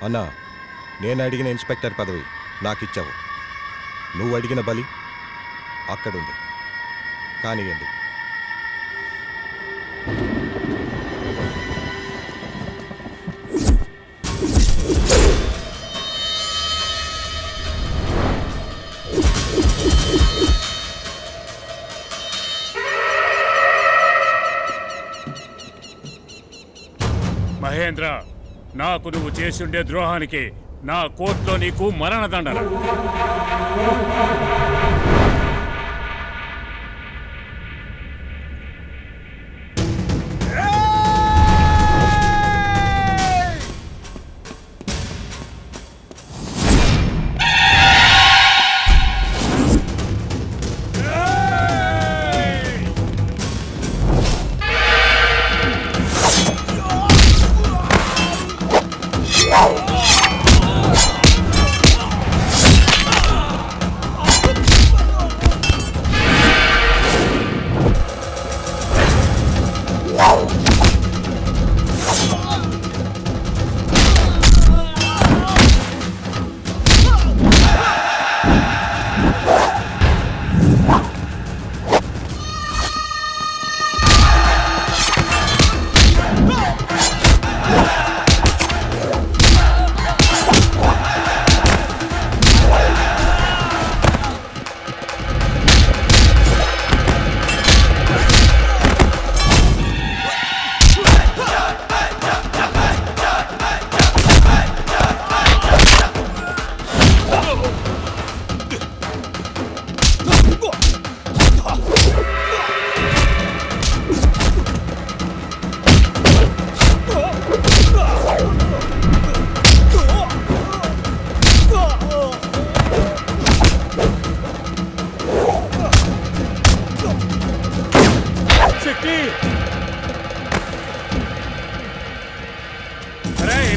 అన్నా, నేను అడిగిన ఇన్స్పెక్టర్ పదవి నాకిచ్చావు. నువ్వు అడిగిన బలి అక్కడుంది. కానియండి. మహేంద్ర, నాకు నువ్వు చేసుండే ద్రోహానికి నా కోర్టులో నీకు మరణదండన.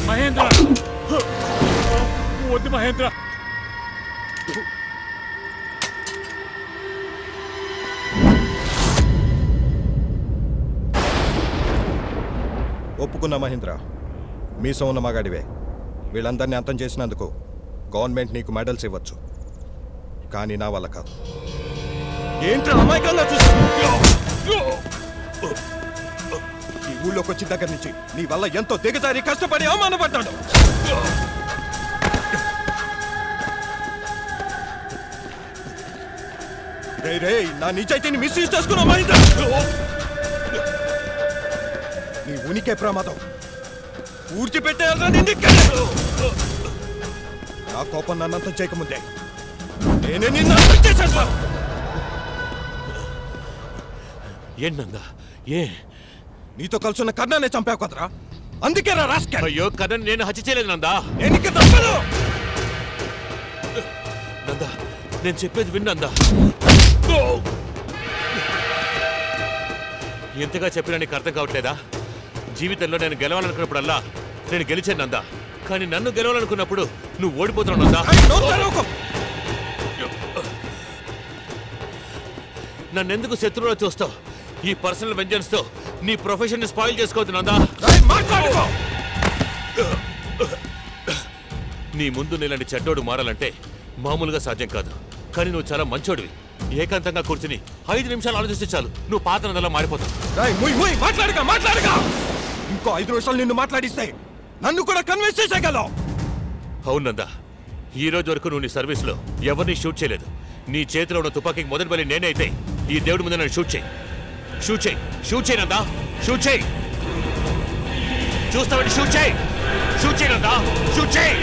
మహేంద్ర, వద్దు మహేంద్ర. ఒప్పుకున్నా మహేంద్ర, మీసం ఉన్న మగాడివే. వీళ్ళందరినీ అంతం చేసినందుకు గవర్నమెంట్ నీకు మెడల్స్ ఇవ్వచ్చు. కానీ నా వల్ల కాదు. ఏంట్రా అమాయకంగా ఈ ఊళ్ళోకి వచ్చిన దగ్గర నుంచి నీ వల్ల ఎంతో దిగజారి కష్టపడి అవమానపడ్డాడు. రే నా నిజాయితీని మిస్యూజ్ చేసుకున్నావు మహేంద్ర. నీ ఉనికే ప్రమాదం. ఊడ్చిపెట్టేయాలరా నిన్ను. నా కోపం నన్నంతం చేయకముందే నేనే నిన్ను అంతం చేసేస్తాను. ఏంటందా? ఏ నీతో కలుసున్న కర్ణానే చంపావు కదరా, అందుకే రా రాస్కెల్. అయ్యో కర్ణన్ నేను హత్య చేయలేదు నందా. నేను తప్పదు నందా, నేను చెప్పేది విన్నందా. ఎంతగా చెప్పినా నీకు అర్థం కావట్లేదా? జీవితంలో నేను గెలవాలనుకున్నప్పుడల్లా నేను గెలిచాను నందా. కానీ నన్ను గెలవాలనుకున్నప్పుడు నువ్వు ఓడిపోతున్నావు నందా. నన్నెందుకు శత్రువులో చూస్తావు? ఈ పర్సనల్ వెంజన్స్ తో నీ ప్రొఫెషన్ ని స్పాయిల్ చేసుకోవద్దు నందా. నీ ముందు నీలాంటి చెడ్డోడు మారాలంటే మామూలుగా సాధ్యం కాదు. కానీ నువ్వు చాలా మంచోడివి. ఏకాంతంగా కూర్చుని 5 నిమిషాలు ఆలోచిస్తే చాలు, నువ్వు పాత నందలా మారిపోతావు. ఇంకో 5 నిమిషాలు నిన్ను మాట్లాడిస్తే నన్ను కూడా కన్విన్స్ చేసేయగలవు. అవును నందా, ఈ రోజు వరకు నువ్వు నీ సర్వీస్ లో ఎవరిని షూట్ చేయలేదు. నీ చేతిలో ఉన్న తుపాకీకి మొదటి బలి నేనే అయితే ఈ దేవుడి ముందు నన్ను షూట్ చేయి. షూట్ చేయి, షూట్ చేయి నందా, షూట్ చేయి. చూస్తావండి, షూట్ చేయి, షూట్ చేయి నందా, షూట్ చేయి.